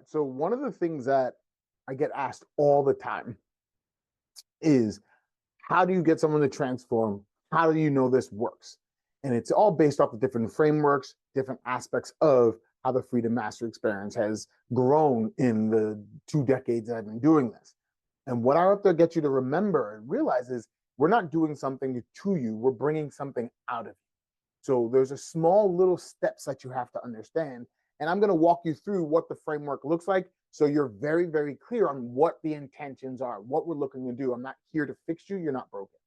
So one of the things that I get asked all the time is, how do you get someone to transform? How do you know this works? And it's all based off of different frameworks, different aspects of how the Freedom Mastery experience has grown in the 2 decades that I've been doing this. And what I have to get you to remember and realize is, we're not doing something to you, we're bringing something out of you. So there's a small little steps that you have to understand. And I'm going to walk you through what the framework looks like, so you're very, very clear on what the intentions are, what we're looking to do. I'm not here to fix you. You're not broken.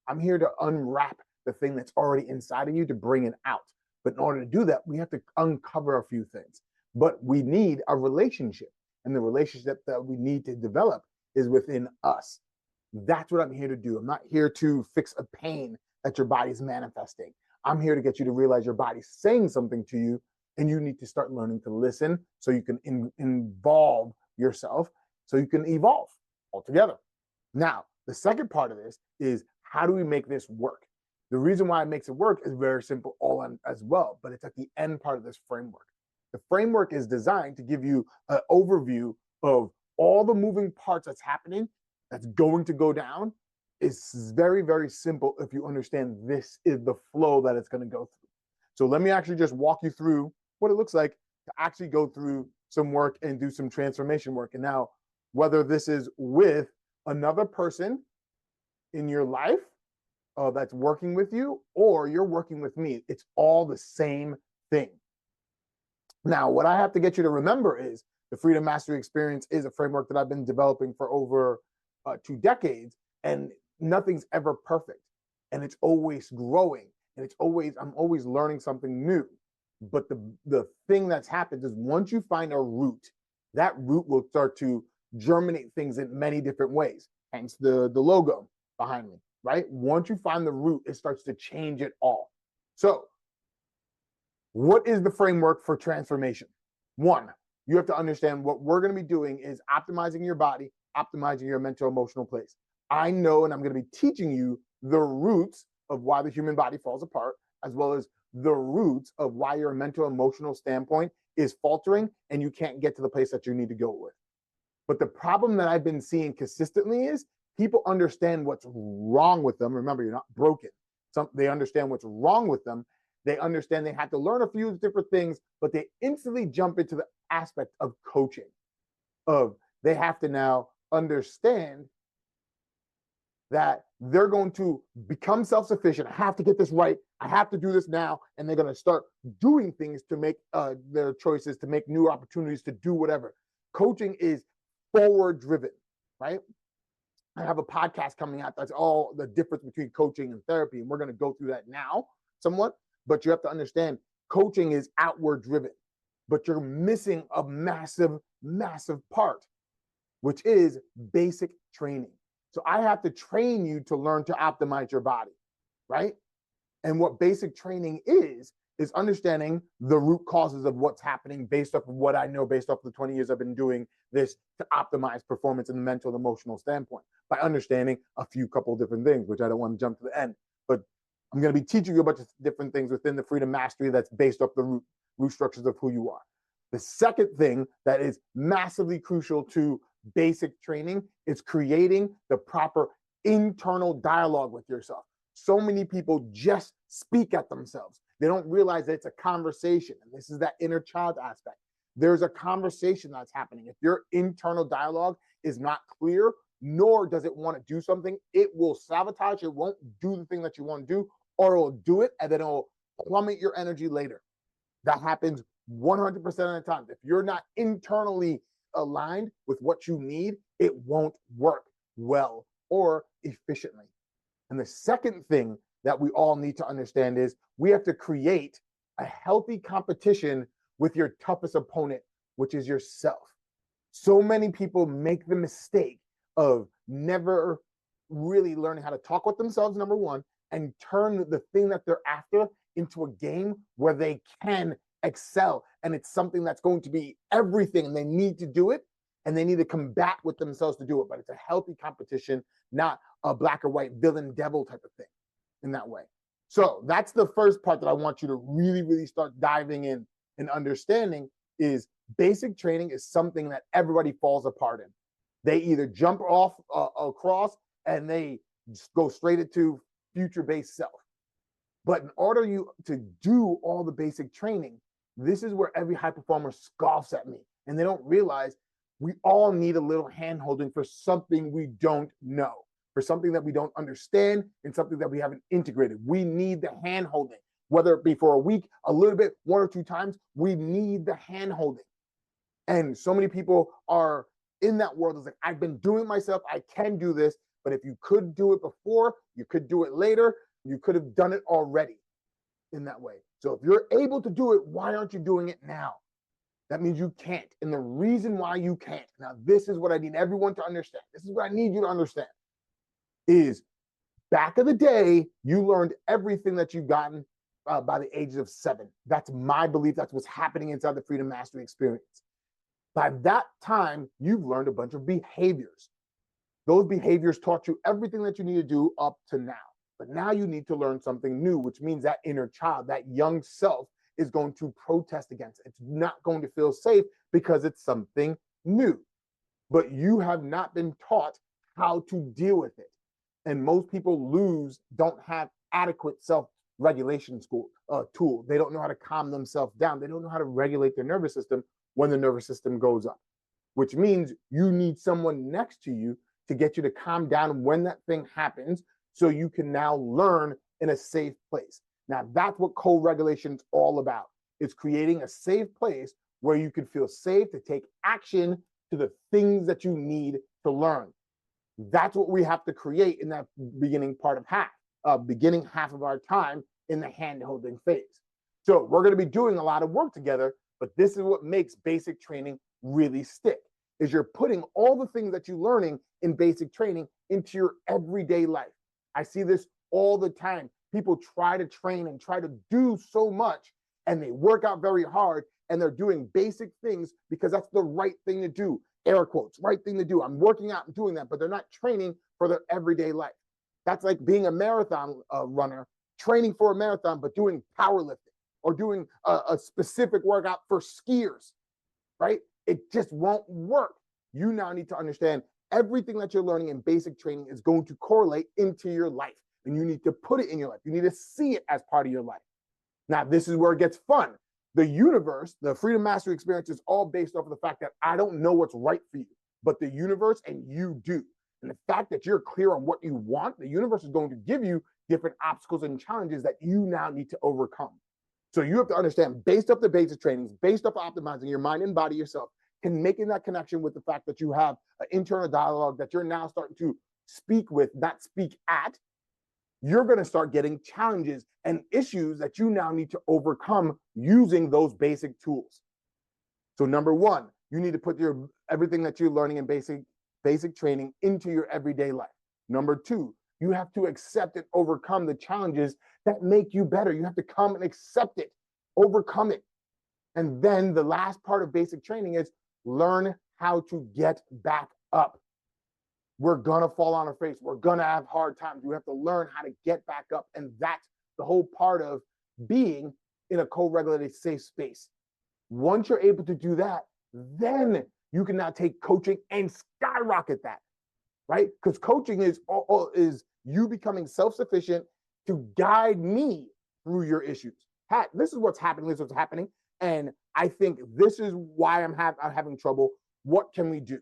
I'm here to unwrap the thing that's already inside of you to bring it out. But in order to do that, we have to uncover a few things. But we need a relationship. And the relationship that we need to develop is within us. That's what I'm here to do. I'm not here to fix a pain that your body's manifesting. I'm here to get you to realize your body's saying something to you, and you need to start learning to listen so you can involve yourself, so you can evolve altogether. Now, the second part of this is, how do we make this work? The reason why it makes it work is very simple as well, but it's at the end part of this framework. The framework is designed to give you an overview of all the moving parts that's happening, that's going to go down. It's very, very simple if you understand this is the flow that it's going to go through. So let me actually just walk you through what it looks like to actually go through some work and do some transformation work. And now, whether this is with another person in your life that's working with you, or you're working with me, it's all the same thing. Now, what I have to get you to remember is, the Freedom Mastery Experience is a framework that I've been developing for over 2 decades, and nothing's ever perfect, and it's always growing, and I'm always learning something new. But the thing that's happened is, once you find a root, that root will start to germinate things in many different ways. Hence the logo behind me, right? Once you find the root, it starts to change it all. So what is the framework for transformation? One, you have to understand what we're going to be doing is optimizing your body, optimizing your mental, emotional place. I know, and I'm going to be teaching you the roots of why the human body falls apart, as well as the roots of why your mental, emotional standpoint is faltering and you can't get to the place that you need to go with. But the problem that I've been seeing consistently is, people understand what's wrong with them. Remember, you're not broken. They understand what's wrong with them. They understand they have to learn a few different things, but they instantly jump into the aspect of coaching. They have to now understand that they're going to become self-sufficient. I have to get this right. I have to do this now. And they're going to start doing things to make their choices, to make new opportunities, to do whatever. Coaching is forward driven, right? I have a podcast coming out that's all the difference between coaching and therapy. And we're going to go through that now somewhat. But you have to understand, coaching is outward driven, but you're missing a massive, massive part, which is basic training. So I have to train you to learn to optimize your body, right? And what basic training is understanding the root causes of what's happening based off of what I know, based off the 20 years I've been doing this to optimize performance in the mental and emotional standpoint, by understanding a couple of different things, which I don't want to jump to the end. But I'm going to be teaching you a bunch of different things within the Freedom Mastery that's based off the root structures of who you are. The second thing that is massively crucial to basic training is creating the proper internal dialogue with yourself. So many people just speak at themselves. They don't realize that it's a conversation. And this is that inner child aspect. There's a conversation that's happening. If your internal dialogue is not clear, nor does it want to do something, it will sabotage. It won't do the thing that you want to do, or it will do it and then it will plummet your energy later. That happens 100% of the time. If you're not internally aligned with what you need, it won't work well or efficiently. And the second thing that we all need to understand is, we have to create a healthy competition with your toughest opponent, which is yourself. So many people make the mistake of never really learning how to talk with themselves, number one, and turn the thing that they're after into a game where they can excel. And it's something that's going to be everything, and they need to do it, and they need to combat with themselves to do it. But it's a healthy competition, not a black or white villain devil type of thing in that way. So that's the first part that I want you to really, really start diving in and understanding, is Basic training is something that everybody falls apart in. They either jump off across and they go straight into future-based self. But in order to do all the basic training, this is where every high performer scoffs at me, and they don't realize we all need a little hand-holding for something we don't know, for something that we don't understand, and something that we haven't integrated. We need the hand-holding, whether it be for a week, a little bit, 1 or 2 times. We need the hand-holding. And so many people are in that world. It's like, I've been doing it myself. I can do this. But if you could do it before, you could do it later. You could have done it already in that way. So if you're able to do it, why aren't you doing it now? That means you can't. And the reason why you can't, now this is what I need everyone to understand. This is what I need you to understand, is back in the day, you learned everything that you've gotten by the ages of 7. That's my belief. That's what's happening inside the Freedom Mastery experience. By that time, you've learned a bunch of behaviors. Those behaviors taught you everything that you need to do up to now. But now you need to learn something new, which means that inner child, that young self, is going to protest against it. It's not going to feel safe because it's something new. But you have not been taught how to deal with it. And most people don't have adequate self-regulation tool. They don't know how to calm themselves down. They don't know how to regulate their nervous system when the nervous system goes up, which means you need someone next to you to get you to calm down when that thing happens, so you can now learn in a safe place. Now, that's what co-regulation is all about. It's creating a safe place where you can feel safe to take action to the things that you need to learn. That's what we have to create in that beginning half of our time in the hand-holding phase. So we're going to be doing a lot of work together, but this is what makes basic training really stick, is you're putting all the things that you're learning in basic training into your everyday life. I see this all the time. People try to train and try to do so much, and they work out very hard, and they're doing basic things because that's the right thing to do. Air quotes, right thing to do. I'm working out and doing that, but they're not training for their everyday life. That's like being a marathon runner, training for a marathon, but doing powerlifting or doing a specific workout for skiers, right? It just won't work. You now need to understand everything that you're learning in basic training is going to correlate into your life, and you need to put it in your life. You need to see it as part of your life. Now, this is where it gets fun. The universe, the Freedom Mastery experience, is all based off of the fact that I don't know what's right for you, but the universe and you do. And the fact that you're clear on what you want, the universe is going to give you different obstacles and challenges that you now need to overcome. So you have to understand, based off the basic trainings, based off optimizing your mind and body yourself, and making that connection with the fact that you have an internal dialogue that you're now starting to speak with, not speak at, you're going to start getting challenges and issues that you now need to overcome using those basic tools. So number one, you need to put everything that you're learning in basic training into your everyday life. Number two, you have to accept and overcome the challenges that make you better. You have to come and accept it, overcome it. And then the last part of basic training is learn how to get back up. We're going to fall on our face. We're going to have hard times. We have to learn how to get back up. And that's the whole part of being in a co-regulated safe space. Once you're able to do that, then you can now take coaching and skyrocket that, right? Because coaching is you becoming self-sufficient to guide me through your issues. This is what's happening. This is what's happening. And I think this is why I'm having trouble. What can we do?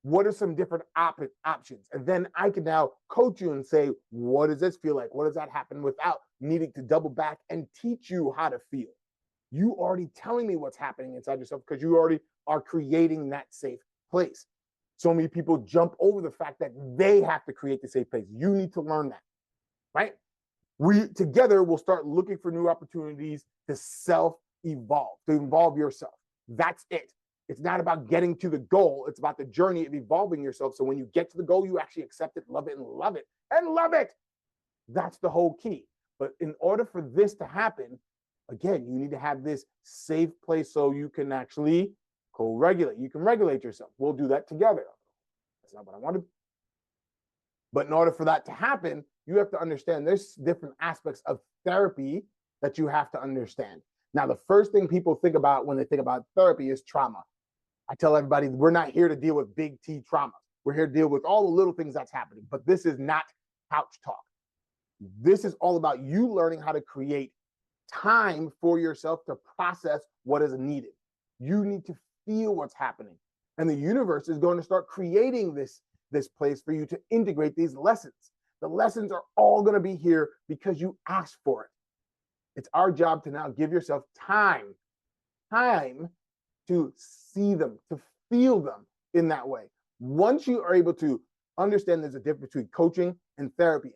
What are some different options? And then I can now coach you and say, what does this feel like? What does that happen without needing to double back and teach you how to feel? You already telling me what's happening inside yourself because you already are creating that safe place. So many people jump over the fact that they have to create the safe place. You need to learn that, right? We together will start looking for new opportunities to self-evolve, to involve yourself. That's it. It's not about getting to the goal. It's about the journey of evolving yourself. So when you get to the goal, you actually accept it, love it, and love it, and love it. That's the whole key. But in order for this to happen, again, you need to have this safe place so you can actually co-regulate. You can regulate yourself. We'll do that together. That's not what I wanted. But in order for that to happen, you have to understand there's different aspects of therapy that you have to understand. Now, the first thing people think about when they think about therapy is trauma. I tell everybody we're not here to deal with big T trauma. We're here to deal with all the little things that's happening. But this is not couch talk. This is all about you learning how to create time for yourself to process what is needed. You need to feel what's happening. And the universe is going to start creating this place for you to integrate these lessons. The lessons are all going to be here because you asked for it. It's our job to now give yourself time to see them, to feel them in that way. Once you are able to understand there's a difference between coaching and therapy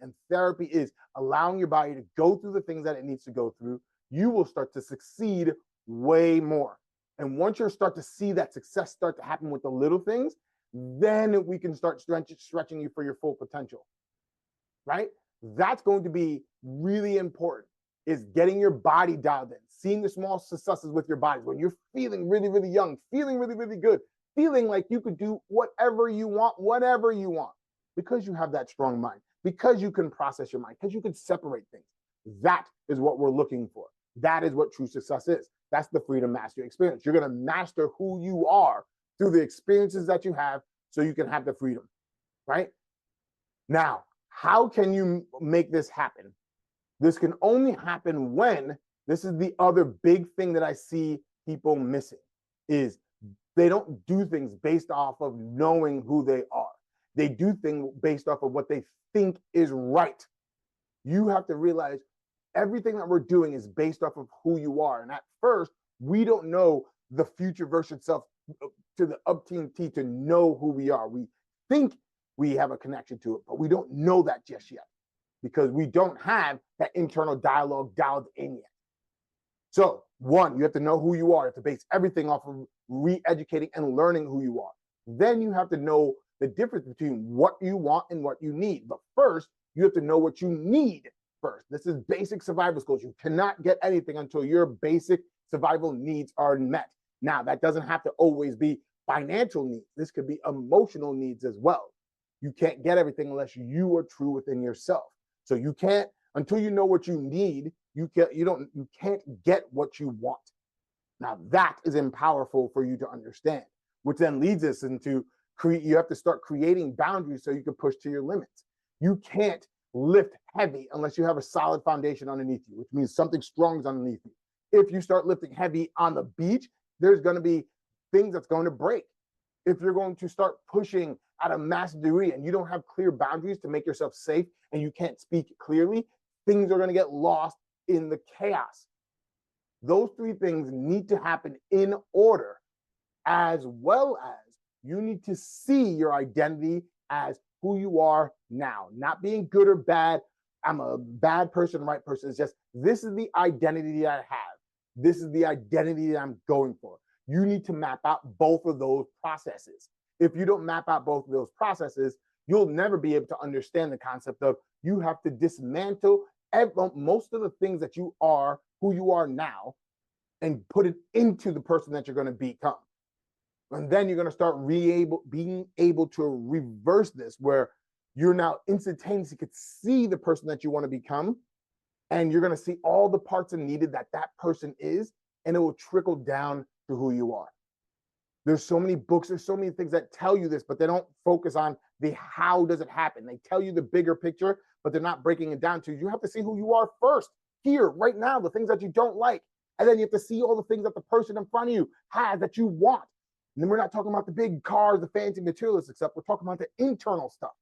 is allowing your body to go through the things that it needs to go through, you will start to succeed way more. And once you start to see that success start to happen with the little things, then we can start stretching you for your full potential, right? That's going to be really important, is getting your body dialed in, seeing the small successes with your bodies. When you're feeling really, really young, feeling really, really good, feeling like you could do whatever you want, because you have that strong mind, because you can process your mind, because you can separate things. That is what we're looking for. That is what true success is. That's the freedom mastery experience. You're going to master who you are through the experiences that you have so you can have the freedom, right? Now, how can you make this happen? This can only happen when, this is the other big thing that I see people missing, is they don't do things based off of knowing who they are. They do things based off of what they think is right. You have to realize everything that we're doing is based off of who you are. And at first, we don't know the future version self to the upteen T to know who we are. We think we have a connection to it, but we don't know that just yet because we don't have that internal dialogue dialed in yet. So, one, you have to know who you are. You have to base everything off of re-educating and learning who you are. Then you have to know the difference between what you want and what you need. But first, you have to know what you need first. This is basic survival skills. You cannot get anything until your basic survival needs are met. Now, that doesn't have to always be financial needs. This could be emotional needs as well. You can't get everything unless you are true within yourself. So you can't, until you know what you need, you can't get what you want. Now that is powerful for you to understand, which then leads us into you have to start creating boundaries so you can push to your limits. You can't lift heavy unless you have a solid foundation underneath you, which means something strong is underneath you. If you start lifting heavy on the beach, there's going to be things that's going to break. If you're going to start pushing at a massive degree and you don't have clear boundaries to make yourself safe and you can't speak clearly, things are going to get lost in the chaos. Those three things need to happen in order, as well as you need to see your identity as who you are now, not being good or bad. I'm a bad person, right person. It's just, this is the identity that I have. This is the identity that I'm going for. You need to map out both of those processes. If you don't map out both of those processes, you'll never be able to understand the concept of you have to dismantle most of the things that you are, who you are now, and put it into the person that you're going to become. And then you're going to start being able to reverse this, where you're now instantaneously could see the person that you want to become, and you're going to see all the parts and needed that person is, and it will trickle down to who you are. There's so many books, there's so many things that tell you this, but they don't focus on the how does it happen. They tell you the bigger picture, but they're not breaking it down to you. You have to see who you are first, here, right now, the things that you don't like. And then you have to see all the things that the person in front of you has that you want. And then we're not talking about the big cars, the fancy materials, except we're talking about the internal stuff,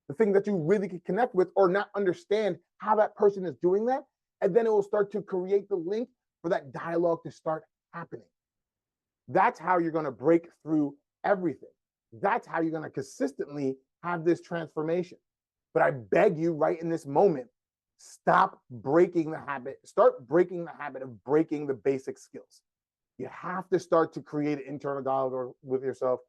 the things that you really can connect with or not understand how that person is doing that. And then it will start to create the link for that dialogue to start happening. That's how you're going to break through everything. That's how you're going to consistently have this transformation. But I beg you right in this moment, stop breaking the habit. Start breaking the habit of breaking the basic skills. You have to start to create an internal dialogue with yourself.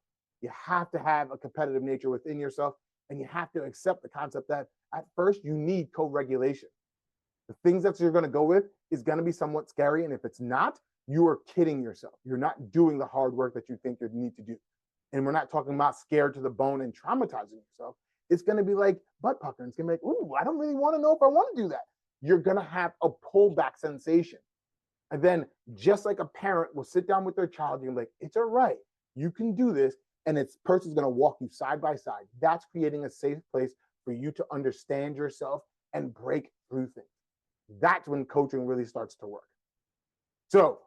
You have to have a competitive nature within yourself. And you have to accept the concept that at first you need co-regulation. The things that you're going to go with is going to be somewhat scary. And if it's not, you are kidding yourself. You're not doing the hard work that you think you need to do. And we're not talking about scared to the bone and traumatizing yourself. It's going to be like butt puckering. It's going to be like, ooh, I don't really want to know if I want to do that. You're going to have a pullback sensation. And then just like a parent will sit down with their child and be like, it's all right, you can do this. And this person's going to walk you side by side. That's creating a safe place for you to understand yourself and break through things. That's when coaching really starts to work. So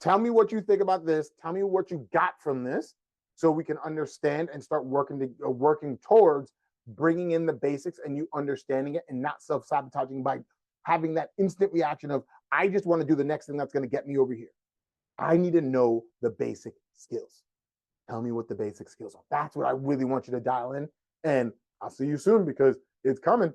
tell me what you think about this. Tell me what you got from this so we can understand and start working towards bringing in the basics and you understanding it and not self-sabotaging by having that instant reaction of, I just want to do the next thing that's going to get me over here. I need to know the basic skills. Tell me what the basic skills are. That's what I really want you to dial in. And I'll see you soon because it's coming.